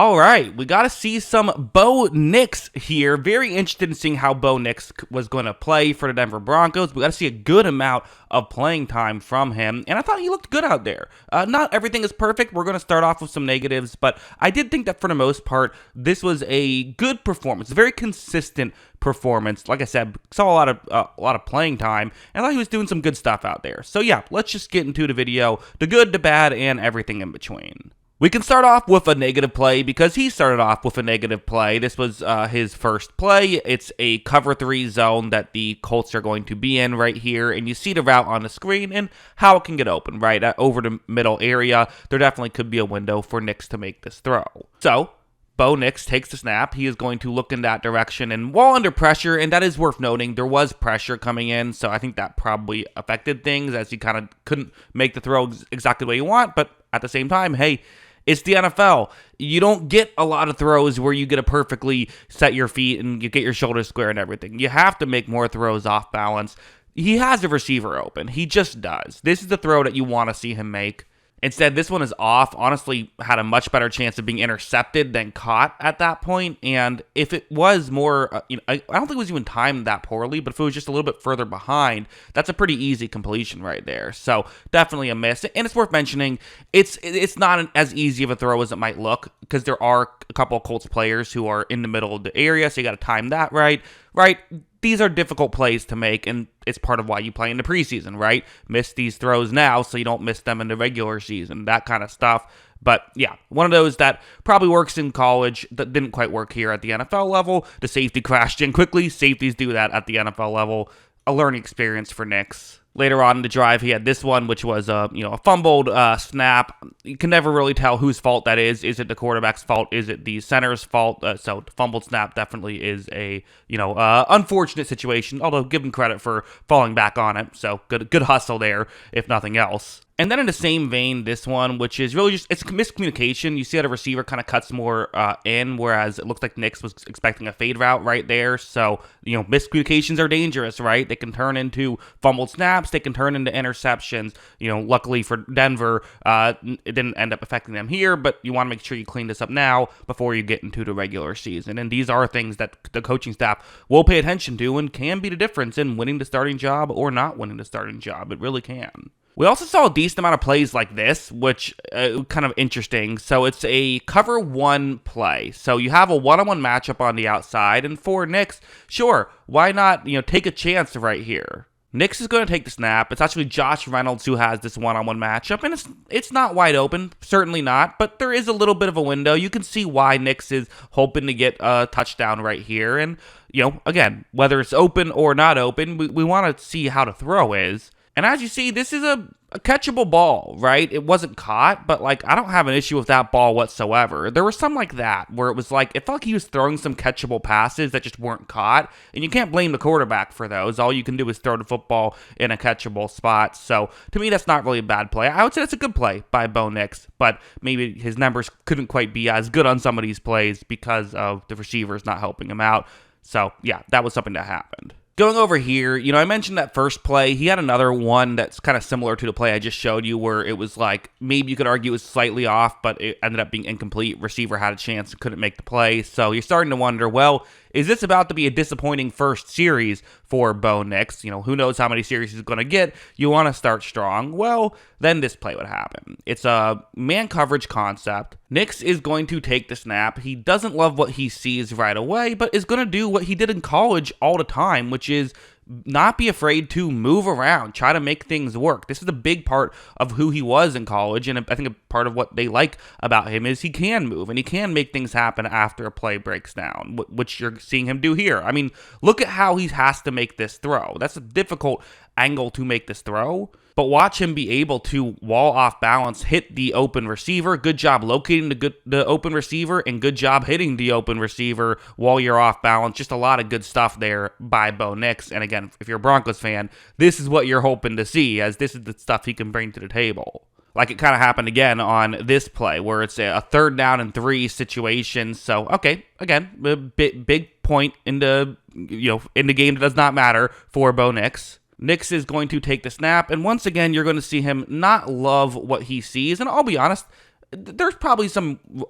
All right, we got to see some Bo Nix here. Very interested in seeing how Bo Nix was going to play for the Denver Broncos. We got to see a good amount of playing time from him, and I thought he looked good out there. Not everything is perfect. We're going to start off with some negatives, but I did think that for the most part, this was a good performance, a very consistent performance. Like I said, saw a lot of playing time, and I thought he was doing some good stuff out there. So yeah, let's just get into the video, the good, the bad, and everything in between. We can start off with a negative play because he started off with a negative play. This was his first play. It's a cover 3 zone that the Colts are going to be in right here, and you see the route on the screen and how it can get open, right? Over the middle area, there definitely could be a window for Nix to make this throw. So Bo Nix takes the snap. He is going to look in that direction, and while under pressure, and that is worth noting, there was pressure coming in, so I think that probably affected things as he kind of couldn't make the throw exactly the way you want, but at the same time, hey, it's the NFL. You don't get a lot of throws where you get to perfectly set your feet and you get your shoulders square and everything. You have to make more throws off balance. He has a receiver open. He just does. This is the throw that you want to see him make. Instead, this one is off. Honestly, had a much better chance of being intercepted than caught at that point. And if it was more, I don't think it was even timed that poorly, but if it was just a little bit further behind, that's a pretty easy completion right there. So definitely a miss. And it's worth mentioning, it's not as easy of a throw as it might look because there are a couple of Colts players who are in the middle of the area, so you got to time that right. These are difficult plays to make, and it's part of why you play in the preseason, right? Miss these throws now so you don't miss them in the regular season, that kind of stuff. But yeah, one of those that probably works in college that didn't quite work here at the NFL level. The safety crashed in quickly. Safeties do that at the NFL level. A learning experience for Nix. Later on in the drive, he had this one, which was a fumbled snap. You can never really tell whose fault that is. Is it the quarterback's fault? Is it the center's fault? So the fumbled snap definitely is a unfortunate situation. Although give him credit for falling back on it. So good hustle there, if nothing else. And then in the same vein, this one, which is really just, it's miscommunication. You see how the receiver kind of cuts more in, whereas it looks like Nix was expecting a fade route right there. So, miscommunications are dangerous, right? They can turn into fumbled snaps. They can turn into interceptions. Luckily for Denver, it didn't end up affecting them here, but you want to make sure you clean this up now before you get into the regular season. And these are things that the coaching staff will pay attention to and can be the difference in winning the starting job or not winning the starting job. It really can. We also saw a decent amount of plays like this, which kind of interesting. So it's a cover 1 play. So you have a one-on-one matchup on the outside, and for Nix, sure, why not take a chance right here? Nix is going to take the snap. It's actually Josh Reynolds who has this one-on-one matchup, and it's not wide open, certainly not, but there is a little bit of a window. You can see why Nix is hoping to get a touchdown right here, and again, whether it's open or not open, we want to see how the throw is. And as you see, this is a catchable ball, right? It wasn't caught, but I don't have an issue with that ball whatsoever. There was some like that where it was it felt like he was throwing some catchable passes that just weren't caught, and you can't blame the quarterback for those. All you can do is throw the football in a catchable spot. So to me, that's not really a bad play. I would say that's a good play by Bo Nix, but maybe his numbers couldn't quite be as good on some of these plays because of the receivers not helping him out. So yeah, that was something that happened. Going over here, I mentioned that first play. He had another one that's kind of similar to the play I just showed you where it was maybe you could argue it was slightly off, but it ended up being incomplete. Receiver had a chance, couldn't make the play. So you're starting to wonder, well, is this about to be a disappointing first series for Bo Nix? Who knows how many series he's going to get. You want to start strong. Well, then this play would happen. It's a man coverage concept. Nix is going to take the snap. He doesn't love what he sees right away, but is going to do what he did in college all the time, which is not be afraid to move around, try to make things work. This is a big part of who he was in college, and I think a part of what they like about him is he can move, and he can make things happen after a play breaks down, which you're seeing him do here. I mean, look at how he has to make this throw. That's a difficult angle to make this throw, but watch him be able to wall off balance, hit the open receiver. Good job locating the open receiver, and good job hitting the open receiver while you're off balance. Just a lot of good stuff there by Bo Nix. And again, if you're a Broncos fan, this is what you're hoping to see, as this is the stuff he can bring to the table. Like it kind of happened again on this play where it's a 3rd down and 3 situation. So, okay, again, a big point in the game that does not matter for Bo Nix. Nix is going to take the snap, and once again, you're going to see him not love what he sees, and I'll be honest, there's probably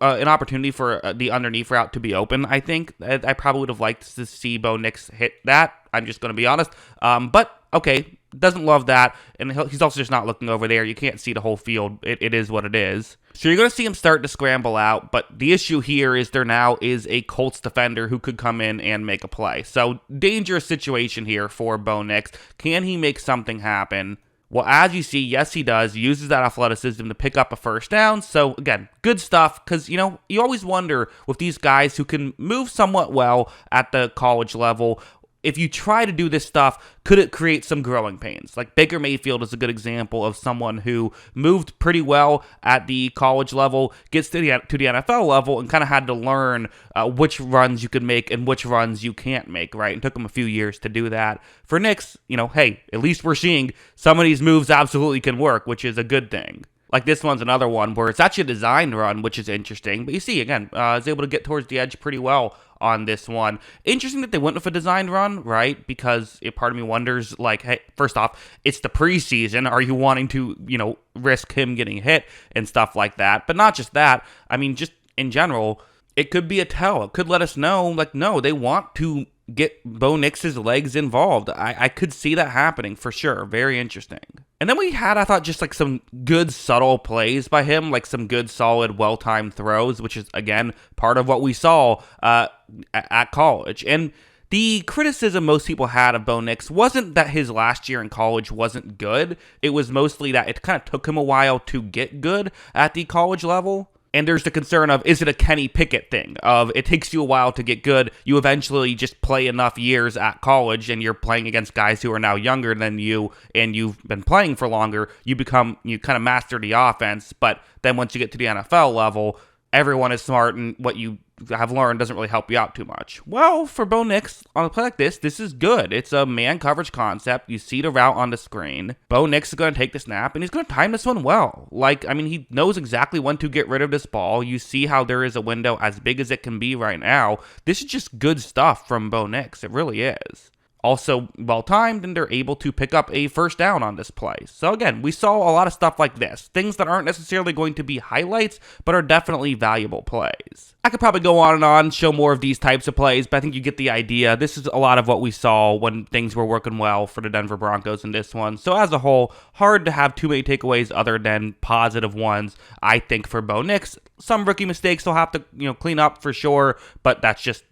an opportunity for the underneath route to be open. I think I probably would have liked to see Bo Nix hit that. I'm just going to be honest. But okay, doesn't love that, and he's also just not looking over there. You can't see the whole field. It is what it is. So you're going to see him start to scramble out, but the issue here is there now is a Colts defender who could come in and make a play. So dangerous situation here for Bo Nix. Can he make something happen? Well, as you see, yes, he does. He uses that athleticism to pick up a first down. So, again, good stuff because, you always wonder with these guys who can move somewhat well at the college level, if you try to do this stuff, could it create some growing pains? Like Baker Mayfield is a good example of someone who moved pretty well at the college level, gets to the NFL level, and kind of had to learn which runs you could make and which runs you can't make, right? It took him a few years to do that. For Nix, hey, at least we're seeing some of these moves absolutely can work, which is a good thing. Like this one's another one where it's actually a designed run, which is interesting. But you see, again, is able to get towards the edge pretty well on this one. Interesting that they went with a designed run, right? Because part of me wonders, like, hey, first off, it's the preseason. Are you wanting to, risk him getting hit and stuff like that? But not just that. I mean, just in general, it could be a tell. It could let us know, like, no, they want to get Bo Nix's legs involved. I could see that happening for sure. Very interesting. And then we had, I thought, just like some good subtle plays by him, like some good solid well-timed throws, which is, again, part of what we saw at college. And the criticism most people had of Bo Nix wasn't that his last year in college wasn't good. It was mostly that it kind of took him a while to get good at the college level. And there's the concern of, is it a Kenny Pickett thing? Of it takes you a while to get good. You eventually just play enough years at college and you're playing against guys who are now younger than you and you've been playing for longer. You kind of master the offense. But then once you get to the NFL level, everyone is smart and what you have learned doesn't really help you out too much. Well, for Bo Nix, on a play like this is good. It's a man coverage concept. You see the route on the screen. Bo Nix is going to take the snap, and he's going to time this one well. He knows exactly when to get rid of this ball. You see how there is a window as big as it can be right now. This is just good stuff from Bo Nix. It really is. Also well-timed, and they're able to pick up a first down on this play. So again, we saw a lot of stuff like this. Things that aren't necessarily going to be highlights, but are definitely valuable plays. I could probably go on and on, show more of these types of plays, but I think you get the idea. This is a lot of what we saw when things were working well for the Denver Broncos in this one. So as a whole, hard to have too many takeaways other than positive ones, I think, for Bo Nix. Some rookie mistakes he'll have to, clean up for sure, but that's just,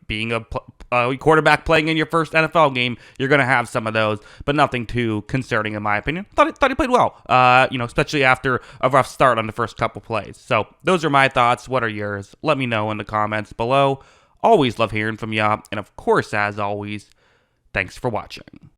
being a quarterback playing in your first NFL game, you're going to have some of those, but nothing too concerning in my opinion. Thought he played well, especially after a rough start on the first couple plays. So those are my thoughts. What are yours? Let me know in the comments below. Always love hearing from ya, and of course, as always, thanks for watching.